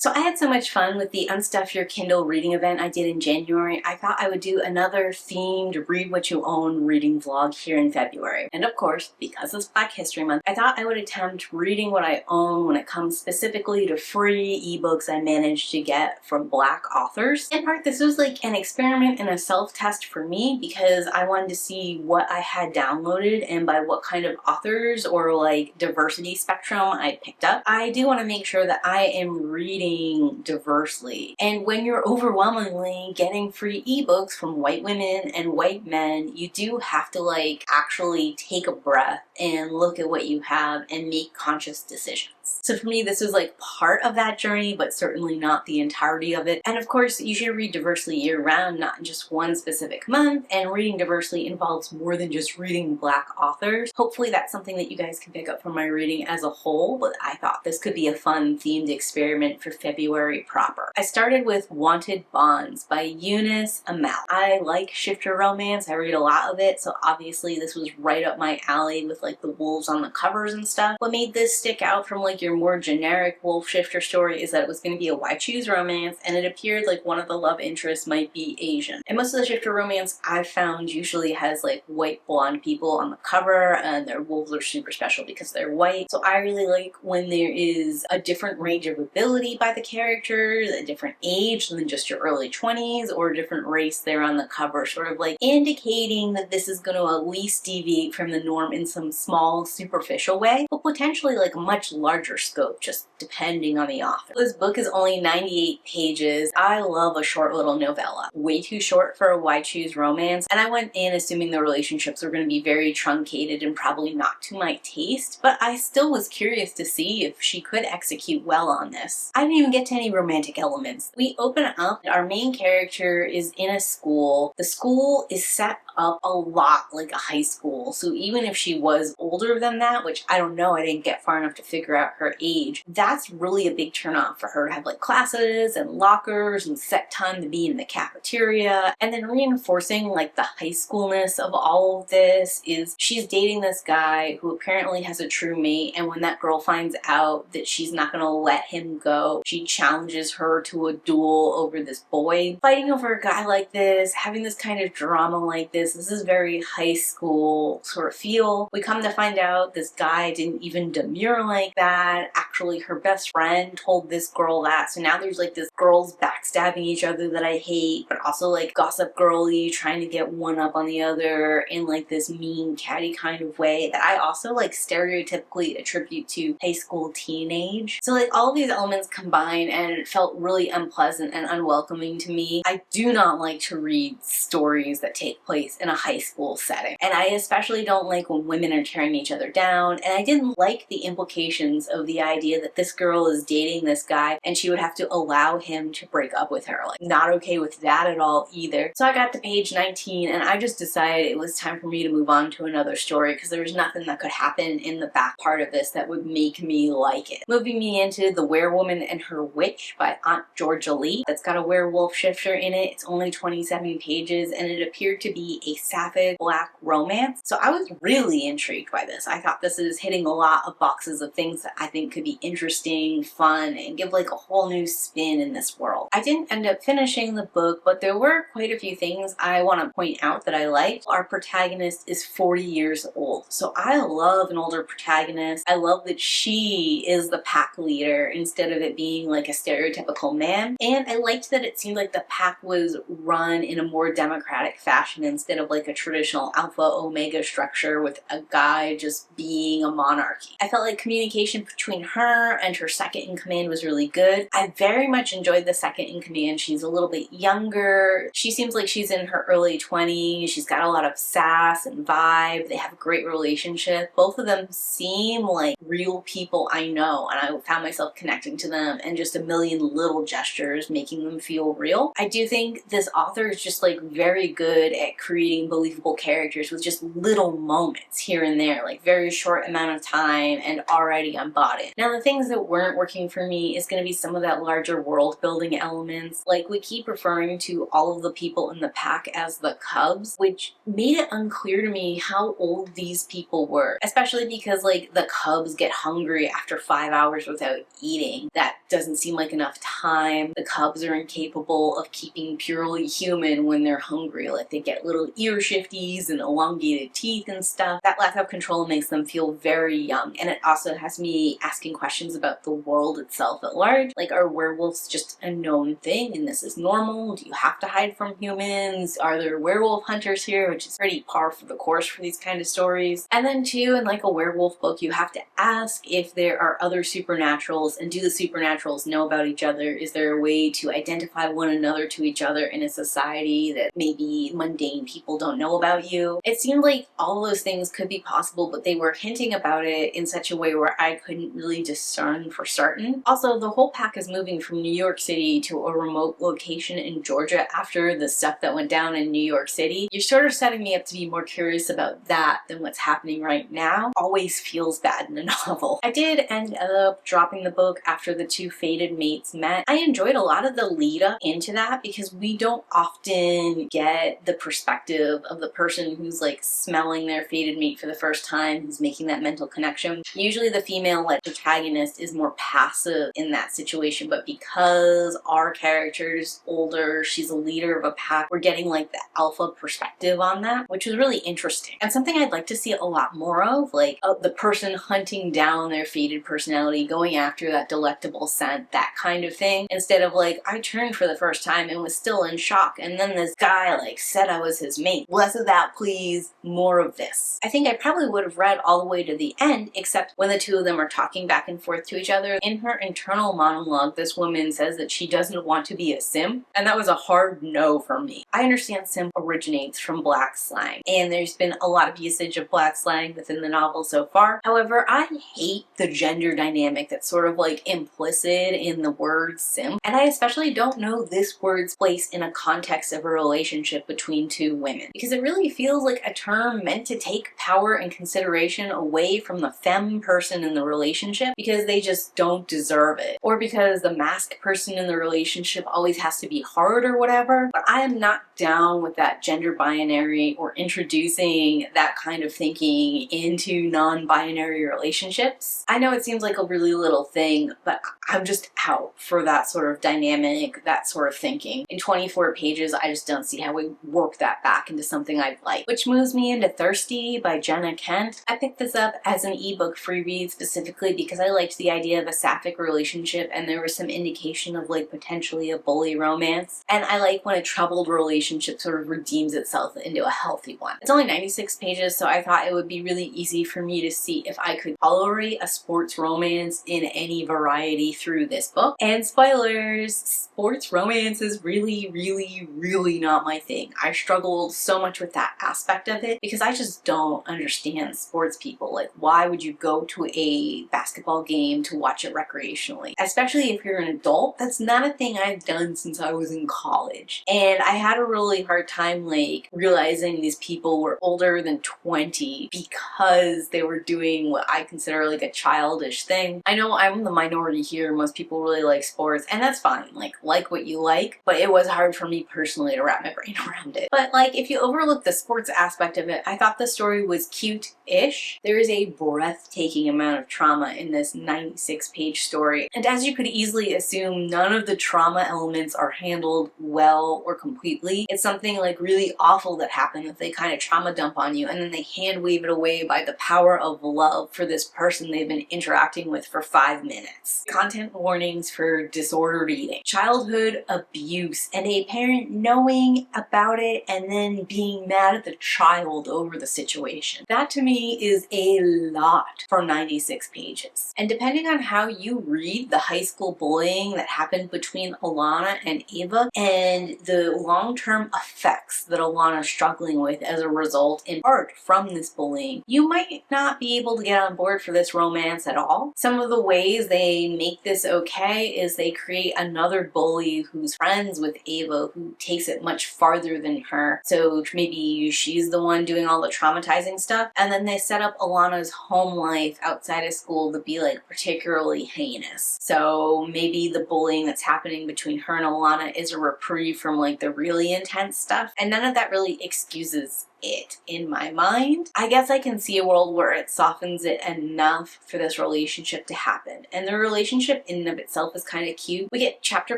So I had so much fun with the Unstuff Your Kindle reading event I did in January. I thought I would do another themed Read What You Own reading vlog here in February. And of course, because it's Black History Month, I thought I would attempt reading what I own when it comes specifically to free ebooks I managed to get from Black authors. In part, this was like an experiment and a self-test for me because I wanted to see what I had downloaded and by what kind of authors or like diversity spectrum I picked up. I do want to make sure that I am reading diversely. And when you're overwhelmingly getting free ebooks from white women and white men, you do have to like actually take a breath and look at what you have and make conscious decisions. So for me, this was like part of that journey, but certainly not the entirety of it. And of course, you should read diversely year-round, not in just one specific month. And reading diversely involves more than just reading Black authors. Hopefully that's something that you guys can pick up from my reading as a whole, but I thought this could be a fun themed experiment for February proper. I started with Wanted Bonds by Eunice, Amnell. I like shifter romance. I read a lot of it, so obviously this was right up my alley with like the wolves on the covers and stuff. What made this stick out from like your more generic wolf shifter story is that it was going to be a why choose romance, and it appeared like one of the love interests might be Asian. And most of the shifter romance I've found usually has like white blonde people on the cover, and their wolves are super special because they're white. So I really like when there is a different range of ability by the characters, a different age than just your early 20s, or a different race there on the cover, sort of like indicating that this is going to at least deviate from the norm in some small superficial way, but potentially like a much larger scope, just depending on the author. This book is only 98 pages. I love a short little novella. Way too short for a why choose romance, and I went in assuming the relationships were going to be very truncated and probably not to my taste, but I still was curious to see if she could execute well on this. I didn't even get to any romantic elements. We open up, our main character is in a school. The school is set up a lot like a high school, so even if she was older than that, which I don't know, I didn't get far enough to figure out her age, that's really a big turnoff for her to have like classes and lockers and set time to be in the cafeteria. And then reinforcing like the high schoolness of all of this is she's dating this guy who apparently has a true mate, and when that girl finds out that she's not gonna let him go, she challenges her to a duel over this boy. Fighting over a guy like this, having this kind of drama like this is very high school sort of feel. We come to find out this guy didn't even demur like that. Actually, her best friend told this girl that, so now there's like this girls backstabbing each other that I hate, but also like gossip girly trying to get one up on the other in like this mean catty kind of way that I also like stereotypically attribute to high school teenage. So like all of these elements combine, and it felt really unpleasant and unwelcoming to me. I do not like to read stories that take place in a high school setting, and I especially don't like when women are tearing each other down, and I didn't like the implications of the idea that this girl is dating this guy and she would have to allow him to break up with her. Like, not okay with that at all either. So I got to page 19 and I just decided it was time for me to move on to another story because there was nothing that could happen in the back part of this that would make me like it. Moving me into The Werewoman and Her Witch by Aunt Georgia Lee. That's got a werewolf shifter in it. It's only 27 pages and it appeared to be a sapphic Black romance. So I was really intrigued by this. I thought this is hitting a lot of boxes of things that I think could be interesting, fun, and give like a whole new spin in this world. I didn't end up finishing the book, but there were quite a few things I want to point out that I liked. Our protagonist is 40 years old, so I love an older protagonist. I love that she is the pack leader instead of it being like a stereotypical man, and I liked that it seemed like the pack was run in a more democratic fashion instead of like a traditional alpha omega structure with a guy just being a monarchy. I felt like communication between her and her second in command was really good. I very much enjoyed the second in command. She's a little bit younger. She seems like she's in her early 20s. She's got a lot of sass and vibe. They have a great relationship. Both of them seem like real people I know, and I found myself connecting to them and just a million little gestures making them feel real. I do think this author is just like very good at creating believable characters with just little moments here and there, like very short amount of time and already embodied. bought in. Now, the things that weren't working for me is going to be some of that larger world building elements. Like, we keep referring to all of the people in the pack as the Cubs, which made it unclear to me how old these people were, especially because, like, the Cubs get hungry after 5 hours without eating. That doesn't seem like enough time. The Cubs are incapable of keeping purely human when they're hungry. Like, they get little ear shifties and elongated teeth and stuff. That lack of control makes them feel very young, and it also has me asking questions about the world itself at large. Like, are werewolves just a known thing and this is normal? Do you have to hide from humans? Are there werewolf hunters here? Which is pretty par for the course for these kind of stories. And then too, in like a werewolf book, you have to ask if there are other supernaturals, and do the supernaturals know about each other? Is there a way to identify one another to each other in a society that maybe mundane people don't know about you? It seemed like all those things could be possible, but they were hinting about it in such a way where I couldn't really discern for certain. Also, the whole pack is moving from New York City to a remote location in Georgia after the stuff that went down in New York City. You're sort of setting me up to be more curious about that than what's happening right now. Always feels bad in a novel. I did end up dropping the book after the two fated mates met. I enjoyed a lot of the lead up into that because we don't often get the perspective of the person who's like smelling their fated mate for the first time, who's making that mental connection. Usually the female like protagonist is more passive in that situation, but because our character's older, she's a leader of a pack, we're getting like the alpha perspective on that, which was really interesting. And something I'd like to see a lot more of, like the person hunting down their fated personality, going after that delectable scent, that kind of thing, instead of like, I turned for the first time and was still in shock, and then this guy like said I was his mate. Less of that, please. More of this. I think I probably would have read all the way to the end, except when the two of them are talking back and forth to each other. In her internal monologue, this woman says that she doesn't want to be a simp, and that was a hard no for me. I understand simp originates from black slang, and there's been a lot of usage of black slang within the novel so far. However, I hate the gender dynamic that's sort of like implicit in the word simp, and I especially don't know this word's place in a context of a relationship between two women, because it really feels like a term meant to take power and consideration away from the femme person in the relationship because they just don't deserve it, or because the masked person in the relationship always has to be hard or whatever. But I am not down with that gender binary or introducing that kind of thinking into non-binary relationships. I know it seems like a really little thing, but I'm just out for that sort of dynamic, that sort of thinking. In 24 pages, I just don't see how we work that back into something I'd like. Which moves me into Thirsty by Jenna Kent. I picked this up as an ebook free read specifically because I liked the idea of a sapphic relationship, and there was some indication of like potentially a bully romance. And I like when a troubled relationship sort of redeems itself into a healthy one. It's only 96 pages, so I thought it would be really easy for me to see if I could tolerate a sports romance in any variety through this book. And spoilers, sports romance is really, really, really not my thing. I struggled so much with that aspect of it because I just don't understand sports people. Like, why would you go to a basketball game to watch it recreationally? Especially if you're an adult. That's not a thing I've done since I was in college. And I had a really hard time like realizing these people were older than 20 because they were doing what I consider like a childish thing. I know I'm the minority here. Most people really like sports, and that's fine. Like what you like, but it was hard for me personally to wrap my brain around it. But like, if you overlook the sports aspect of it, I thought the story was cute-ish. There is a breathtaking amount of trauma in this 96-page story, and as you could easily assume, none of the trauma elements are handled well or completely. It's something like really awful that happened that they kind of trauma dump on you, and then they hand wave it away by the power of love for this person they've been interacting with for 5 minutes. Content warnings for disordered eating, childhood abuse, and a parent knowing about it and then being mad at the child over the situation. That to me is a lot for 96 pages. And depending on how you read the high school bullying that happened between Alana and Ava and the long-term long-term effects that Alana's struggling with as a result, in part from this bullying, you might not be able to get on board for this romance at all. Some of the ways they make this okay is they create another bully who's friends with Ava, who takes it much farther than her. So maybe she's the one doing all the traumatizing stuff. And then they set up Alana's home life outside of school to be like particularly heinous. So maybe the bullying that's happening between her and Alana is a reprieve from like the really intense stuff. And none of that really excuses it in my mind. I guess I can see a world where it softens it enough for this relationship to happen. And the relationship in and of itself is kind of cute. We get chapter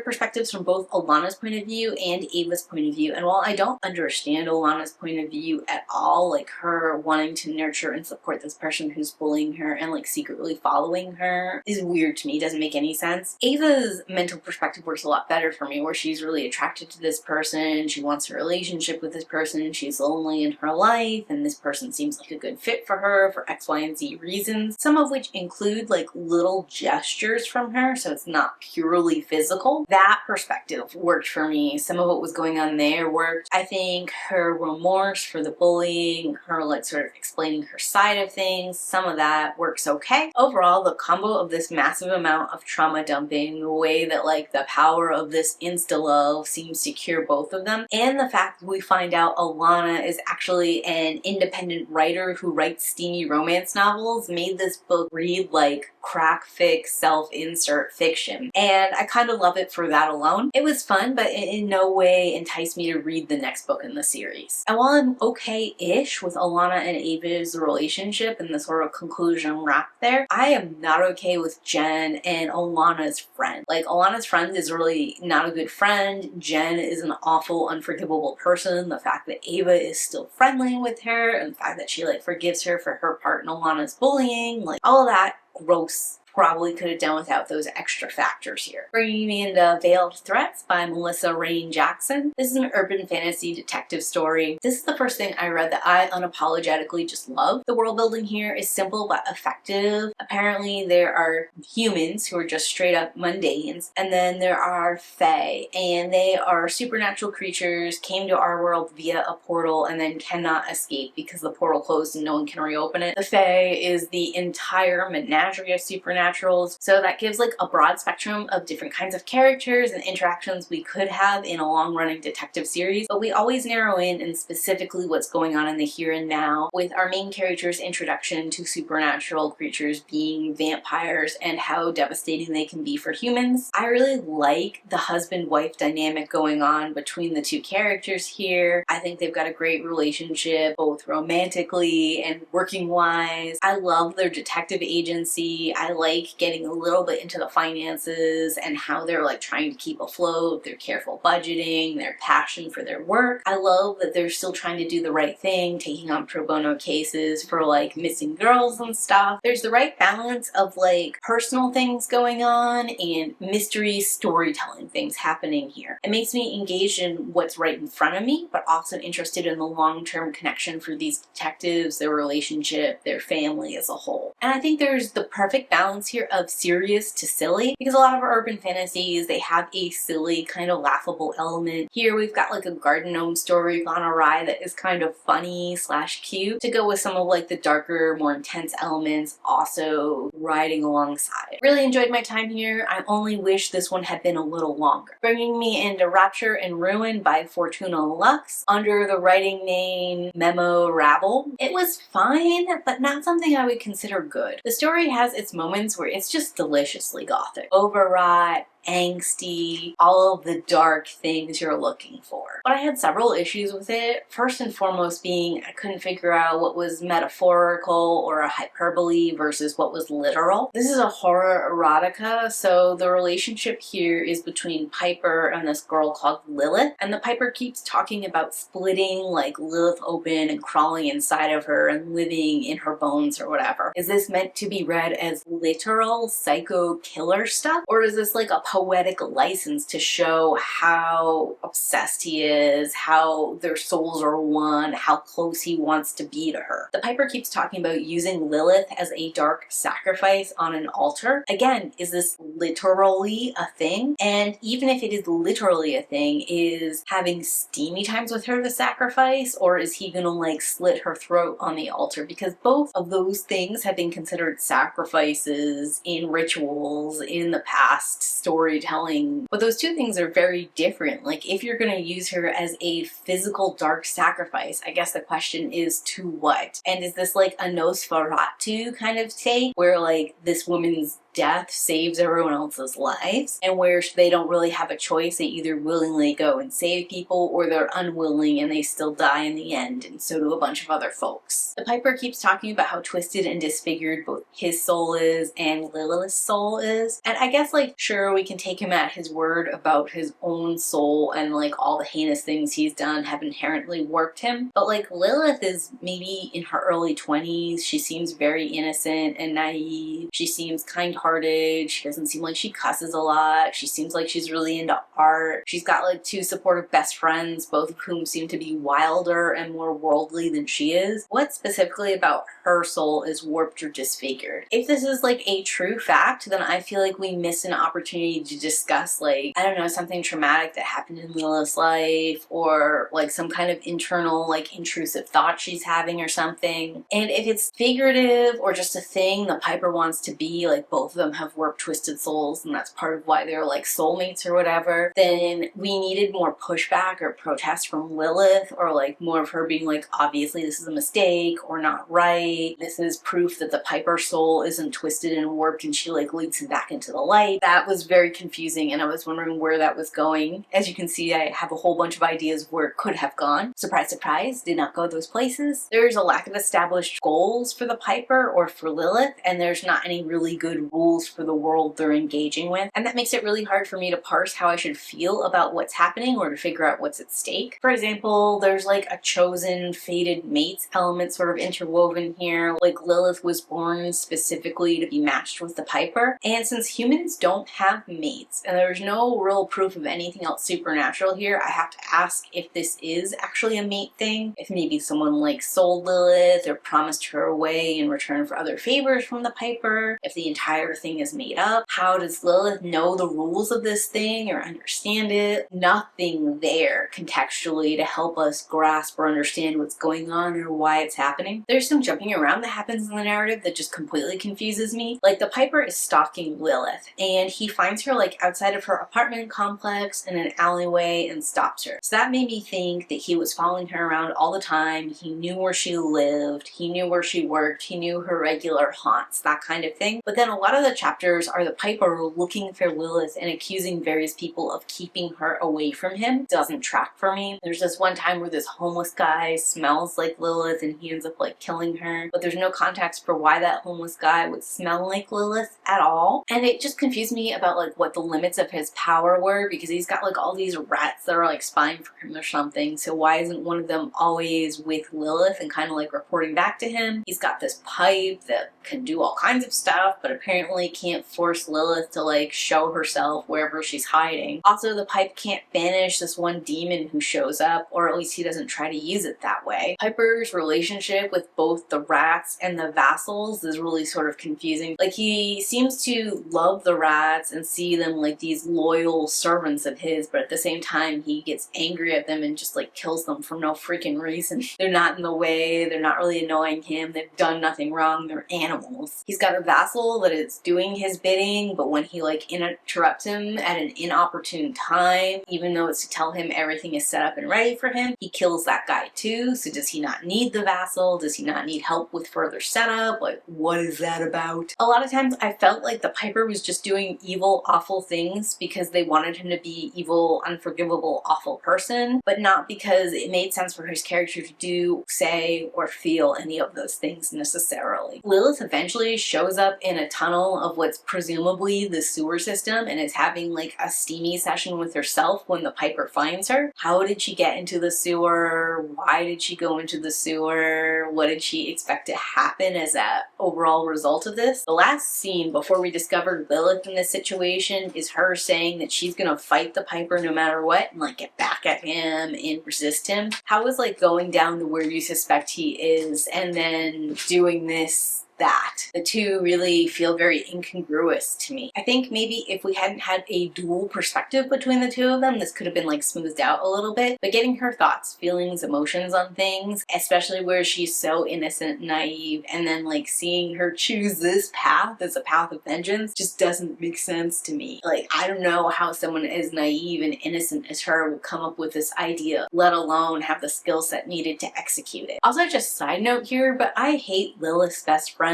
perspectives from both Alana's point of view and Ava's point of view. And while I don't understand Alana's point of view at all, like her wanting to nurture and support this person who's bullying her and like secretly following her is weird to me, doesn't make any sense. Ava's mental perspective works a lot better for me, where she's really attracted to this person, she wants a relationship with this person, she's lonely in her life, and this person seems like a good fit for her for X, Y, and Z reasons, some of which include like little gestures from her, so it's not purely physical. That perspective worked for me. Some of what was going on there worked. I think her remorse for the bullying, her like sort of explaining her side of things, some of that works okay. Overall, the combo of this massive amount of trauma dumping, the way that like the power of this insta-love seems to cure both of them, and the fact that we find out Alana is actually an independent writer who writes steamy romance novels made this book read like crack fix self-insert fiction. And I kind of love it for that alone. It was fun, but it in no way enticed me to read the next book in the series. And while I'm okay-ish with Alana and Ava's relationship and the sort of conclusion wrap there, I am not okay with Jen and Alana's friend. Like, Alana's friend is really not a good friend. Jen is an awful, unforgivable person. The fact that Ava is still friendly with her, and the fact that she like forgives her for her part in Alana's bullying, like all of that gross. Probably could have done without those extra factors here. Bringing me into Veiled Threats by Melissa Rain Jackson. This is an urban fantasy detective story. This is the first thing I read that I unapologetically just love. The world building here is simple but effective. Apparently there are humans who are just straight up mundanes, and then there are fae, and they are supernatural creatures, came to our world via a portal and then cannot escape because the portal closed and no one can reopen it. The fae is the entire menagerie of supernaturals, so that gives like a broad spectrum of different kinds of characters and interactions we could have in a long-running detective series, but we always narrow in and specifically what's going on in the here and now, with our main character's introduction to supernatural creatures being vampires and how devastating they can be for humans. I really like the husband-wife dynamic going on between the two characters here. I think they've got a great relationship, both romantically and working-wise. I love their detective agency. I like getting a little bit into the finances and how they're like trying to keep afloat, their careful budgeting, their passion for their work. I love that they're still trying to do the right thing, taking on pro bono cases for like missing girls and stuff. There's the right balance of like personal things going on and mystery storytelling things happening here. It makes me engaged in what's right in front of me, but also interested in the long-term connection for these detectives, their relationship, their family as a whole. And I think there's the perfect balance here of serious to silly, because a lot of urban fantasies, they have a silly kind of laughable element. Here we've got like a garden gnome story gone awry that is kind of funny slash cute to go with some of like the darker, more intense elements also riding alongside. Really enjoyed my time here. I only wish this one had been a little longer. Bringing me into Rapture and Ruin by Fortuna Lux under the writing name Memo, Rable. It was fine, but not something I would consider good. The story has its moments where it's just deliciously gothic, overwrought, angsty, all of the dark things you're looking for. But I had several issues with it. First and foremost being I couldn't figure out what was metaphorical or a hyperbole versus what was literal. This is a horror erotica, so the relationship here is between Piper and this girl called Lilith, and the Piper keeps talking about splitting like Lilith open and crawling inside of her and living in her bones or whatever. Is this meant to be read as literal psycho killer stuff, or is this like a poetic license to show how obsessed he is, how their souls are one, how close he wants to be to her. The Piper keeps talking about using Lilith as a dark sacrifice on an altar. Again, is this literally a thing? And even if it is literally a thing, is having steamy times with her the sacrifice, or is he gonna like slit her throat on the altar? Because both of those things have been considered sacrifices in rituals in the past storytelling, but those two things are very different. Like, if you're gonna use her as a physical dark sacrifice, I guess the question is to what? And is this like a Nosferatu kind of take, where like this woman's death saves everyone else's lives, and where they don't really have a choice? They either willingly go and save people, or they're unwilling and they still die in the end, and so do a bunch of other folks. The Piper keeps talking about how twisted and disfigured both his soul is and Lilith's soul is, and I guess like sure, we can take him at his word about his own soul, and like all the heinous things he's done have inherently warped him, but like Lilith is maybe in her early 20s. She seems very innocent and naive. She seems kind-hearted. She doesn't seem like she cusses a lot. She seems like she's really into art. She's got like 2 supportive best friends, both of whom seem to be wilder and more worldly than she is. What specifically about her soul is warped or disfigured? If this is like a true fact, then I feel like we miss an opportunity to discuss, like, I don't know, something traumatic that happened in Lilith's life, or like some kind of internal like intrusive thought she's having or something. And if it's figurative or just a thing the Piper wants to be, like both of them have warped twisted souls and that's part of why they're like soulmates or whatever, then we needed more pushback or protest from Lilith, or like more of her being like, obviously this is a mistake or not right. This is proof that the Piper soul isn't twisted and warped and she like leads him back into the light. That was very confusing and I was wondering where that was going. As you can see, I have a whole bunch of ideas where it could have gone. Surprise, surprise, did not go those places. There's a lack of established goals for the Piper or for Lilith, and there's not any really good rules for the world they're engaging with, and that makes it really hard for me to parse how I should feel about what's happening or to figure out what's at stake. For example, there's like a chosen, fated mates element sort of interwoven here. Like Lilith was born specifically to be matched with the Piper, and since humans don't have mates and there's no real proof of anything else supernatural here, I have to ask if this is actually a mate thing, if maybe someone like sold Lilith or promised her away in return for other favors from the Piper, if the entire thing is made up. How does Lilith know the rules of this thing or understand it? Nothing there contextually to help us grasp or understand what's going on or why it's happening. There's some jumping around that happens in the narrative that just completely confuses me. Like, the Piper is stalking Lilith and he finds her like outside of her apartment complex in an alleyway and stops her. So that made me think that he was following her around all the time. He knew where she lived, he knew where she worked, he knew her regular haunts, that kind of thing. But then a lot of the chapters are the Piper looking for Lilith and accusing various people of keeping her away from him. Doesn't track for me. There's this one time where this homeless guy smells like Lilith and he ends up like killing her, but there's no context for why that homeless guy would smell like Lilith at all. And it just confused me about like what the limits of his power were, because he's got like all these rats that are like spying for him or something. So why isn't one of them always with Lilith and kind of like reporting back to him? He's got this pipe that can do all kinds of stuff, but apparently can't force Lilith to like show herself wherever she's hiding. Also, the pipe can't banish this one demon who shows up, or at least he doesn't try to use it that way. Piper's relationship with both the rats and the vassals is really sort of confusing. Like, he seems to love the rats and see them like these loyal servants of his, but at the same time he gets angry at them and just like kills them for no freaking reason. They're not in the way, they're not really annoying him, they've done nothing wrong, they're animals. He's got a vassal that is doing his bidding, but when he like interrupts him at an inopportune time, even though it's to tell him everything is set up and ready for him, he kills that guy too. So does he not need the vassal? Does he not need help with further setup? Like, what is that about? A lot of times I felt like the Piper was just doing evil, awful things because they wanted him to be evil, unforgivable, awful person, but not because it made sense for his character to do, say, or feel any of those things necessarily. Lilith eventually shows up in a tunnel tunnel of what's presumably the sewer system and is having like a steamy session with herself when the Piper finds her. How did she get into the sewer? Why did she go into the sewer? What did she expect to happen as a overall result of this? The last scene before we discovered Lilith in this situation is her saying that she's gonna fight the Piper no matter what and like get back at him and resist him. How is like going down to where you suspect he is and then doing this, that. The two really feel very incongruous to me. I think maybe if we hadn't had a dual perspective between the two of them, this could have been like smoothed out a little bit. But getting her thoughts, feelings, emotions on things, especially where she's so innocent and naive, and then like seeing her choose this path as a path of vengeance just doesn't make sense to me. Like, I don't know how someone as naive and innocent as her would come up with this idea, let alone have the skill set needed to execute it. Also, just side note here, but I hate Lilith's best friend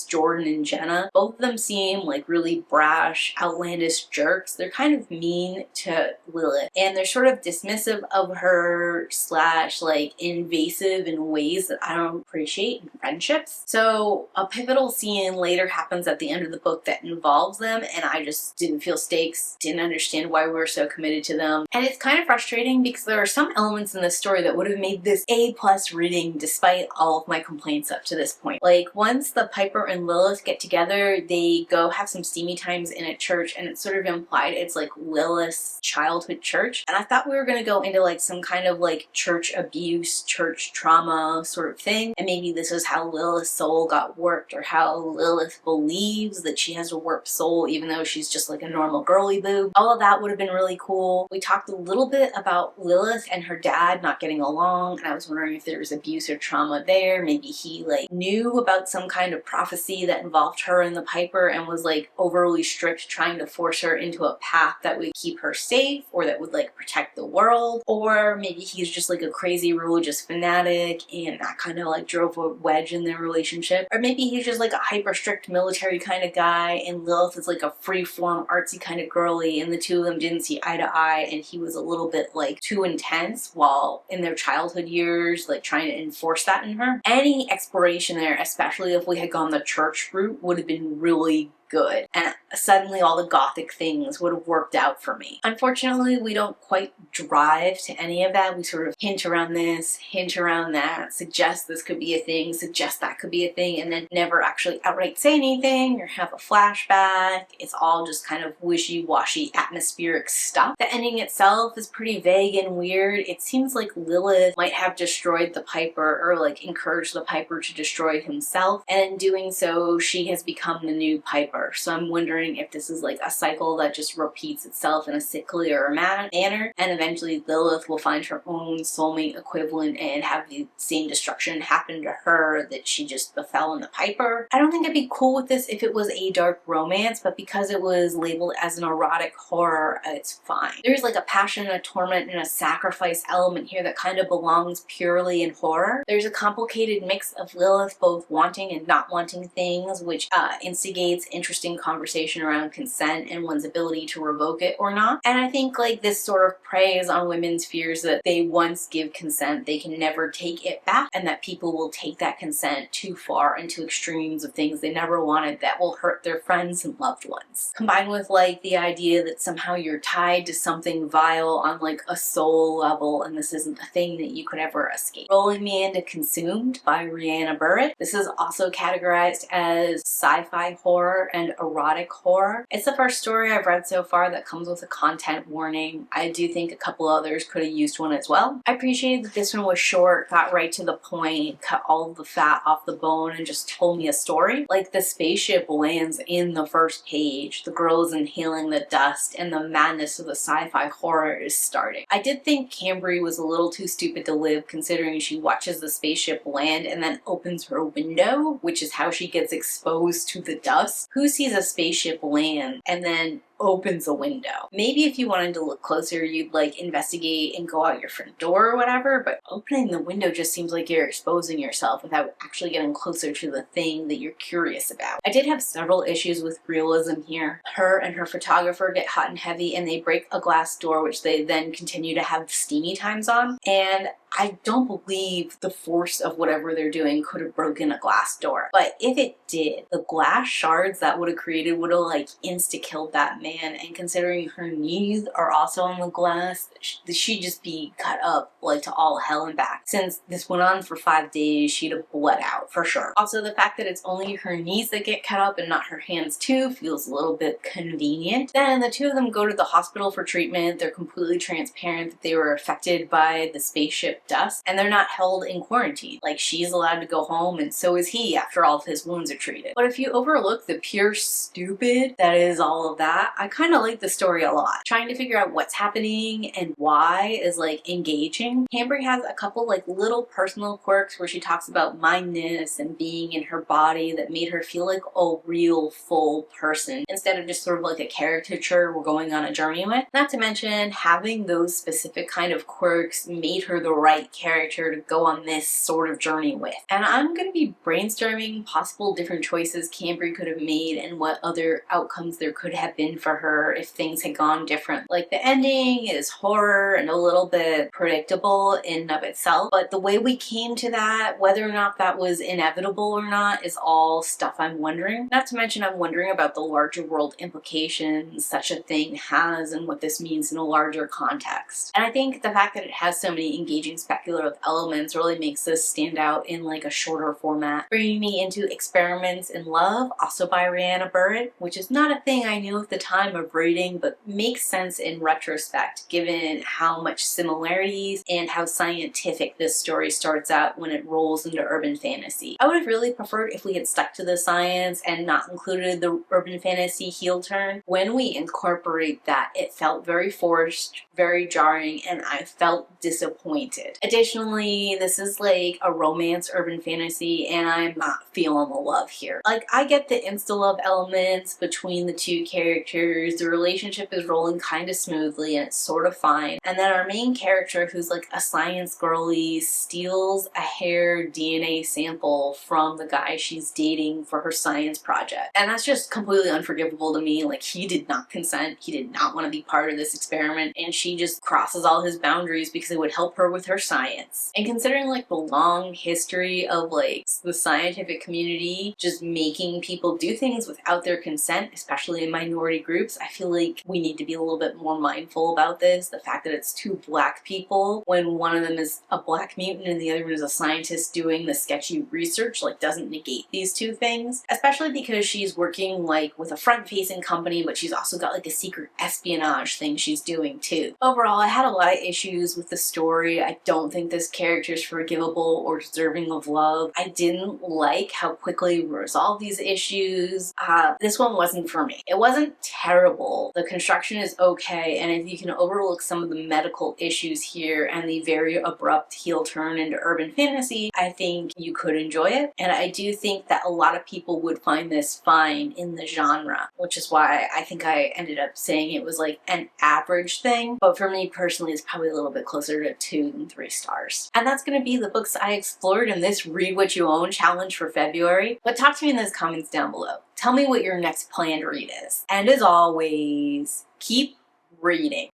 Jordan and Jenna. Both of them seem like really brash, outlandish jerks. They're kind of mean to Lilith and they're sort of dismissive of her slash like invasive in ways that I don't appreciate in friendships. So a pivotal scene later happens at the end of the book that involves them and I just didn't feel stakes, didn't understand why we were so committed to them. And it's kind of frustrating because there are some elements in the story that would have made this A+ reading despite all of my complaints up to this point. Like once the Piper and Lilith get together, they go have some steamy times in a church and it's sort of implied it's like Lilith's childhood church. And I thought we were going to go into like some kind of like church abuse, church trauma sort of thing. And maybe this is how Lilith's soul got warped or how Lilith believes that she has a warped soul even though she's just like a normal girly boob. All of that would have been really cool. We talked a little bit about Lilith and her dad not getting along and I was wondering if there was abuse or trauma there. Maybe he like knew about some kind of prophecy that involved her and the Piper and was like overly strict trying to force her into a path that would keep her safe or that would like protect the world. Or maybe he's just like a crazy religious fanatic and that kind of like drove a wedge in their relationship. Or maybe he's just like a hyper strict military kind of guy and Lilith is like a free-form artsy kind of girly and the two of them didn't see eye to eye and he was a little bit like too intense while in their childhood years like trying to enforce that in her. Any exploration there, especially if we had gone the church route, would have been really good and suddenly all the gothic things would have worked out for me. Unfortunately, we don't quite drive to any of that. We sort of hint around this, hint around that, suggest this could be a thing, suggest that could be a thing, and then never actually outright say anything or have a flashback. It's all just kind of wishy-washy atmospheric stuff. The ending itself is pretty vague and weird. It seems like Lilith might have destroyed the Piper or like encouraged the Piper to destroy himself, and in doing so she has become the new Piper. So I'm wondering if this is like a cycle that just repeats itself in a sicklier manner and eventually Lilith will find her own soulmate equivalent and have the same destruction happen to her that she just befell in the Piper. I don't think I'd be cool with this if it was a dark romance, but because it was labeled as an erotic horror, it's fine. There's like a passion, a torment, and a sacrifice element here that kind of belongs purely in horror. There's a complicated mix of Lilith both wanting and not wanting things, which instigates interesting conversation around consent and one's ability to revoke it or not. And I think like this sort of preys on women's fears that they once give consent, they can never take it back, and that people will take that consent too far into extremes of things they never wanted that will hurt their friends and loved ones. Combined with like the idea that somehow you're tied to something vile on like a soul level and this isn't a thing that you could ever escape. Rolling me into Consumed by Rianne Burnett. This is also categorized as sci-fi horror and erotic horror. It's the first story I've read so far that comes with a content warning. I do think a couple others could have used one as well. I appreciated that this one was short, got right to the point, cut all of the fat off the bone and just told me a story. Like the spaceship lands in the first page, the girl is inhaling the dust, and the madness of the sci-fi horror is starting. I did think Cambry was a little too stupid to live considering she watches the spaceship land and then opens her window, which is how she gets exposed to the dust. Who sees a spaceship land and then opens a window. Maybe if you wanted to look closer, you'd like investigate and go out your front door or whatever, but opening the window just seems like you're exposing yourself without actually getting closer to the thing that you're curious about. I did have several issues with realism here. Her and her photographer get hot and heavy and they break a glass door, which they then continue to have steamy times on, and I don't believe the force of whatever they're doing could have broken a glass door. But if it did, the glass shards that would have created would have like insta-killed that man. And considering her knees are also on the glass, she'd just be cut up like to all hell and back. Since this went on for 5 days, she'd have bled out for sure. Also, the fact that it's only her knees that get cut up and not her hands too feels a little bit convenient. Then the two of them go to the hospital for treatment. They're completely transparent that they were affected by the spaceship dust, and they're not held in quarantine. Like, she's allowed to go home and so is he after all of his wounds are treated. But if you overlook the pure stupid that is all of that, I kind of like the story a lot. Trying to figure out what's happening and why is like engaging. Cambry has a couple like little personal quirks where she talks about mindness and being in her body that made her feel like a real full person instead of just sort of like a caricature we're going on a journey with. Not to mention having those specific kind of quirks made her the right character to go on this sort of journey with. And I'm going to be brainstorming possible different choices Cambry could have made and what other outcomes there could have been for her if things had gone different. Like, the ending is horror and a little bit predictable in and of itself, but the way we came to that, whether or not that was inevitable or not, is all stuff I'm wondering. Not to mention I'm wondering about the larger world implications such a thing has and what this means in a larger context. And I think the fact that it has so many engaging speculative elements really makes this stand out in like a shorter format. Bringing me into Experiments in Love, also by Rianne, which is not a thing I knew at the time of reading, but makes sense in retrospect given how much similarities and how scientific this story starts out when it rolls into urban fantasy. I would have really preferred if we had stuck to the science and not included the urban fantasy heel turn. When we incorporate that, it felt very forced, very jarring, and I felt disappointed. Additionally, this is like a romance urban fantasy and I'm not feeling the love here. Like, I get the insta-love elements between the two characters, the relationship is rolling kind of smoothly and it's sort of fine, and then our main character, who's like a science girly, steals a hair DNA sample from the guy she's dating for her science project. And that's just completely unforgivable to me. Like, he did not consent, he did not want to be part of this experiment, and she just crosses all his boundaries because it would help her with her science. And considering like the long history of like the scientific community just making people do things without their consent, especially in minority groups, I feel like we need to be a little bit more mindful about this. The fact that it's two black people when one of them is a black mutant and the other one is a scientist doing the sketchy research, like, doesn't negate these two things, especially because she's working like with a front-facing company, but she's also got like a secret espionage thing she's doing too. Overall, I had a lot of issues with the story. I don't think this character is forgivable or deserving of love. I didn't like how quickly we resolved these issues. This one wasn't for me. It wasn't terrible. The construction is okay, and if you can overlook some of the medical issues here and the very abrupt heel turn into urban fantasy, I think you could enjoy it. And I do think that a lot of people would find this fine in the genre, which is why I think I ended up saying it was like an average thing. But for me personally, it's probably a little bit closer to 2 than 3 stars. And that's going to be the books I explored in this Read What You Own challenge for February. But talk to me in those comments down below. Tell me what your next planned read is. And as always, keep reading.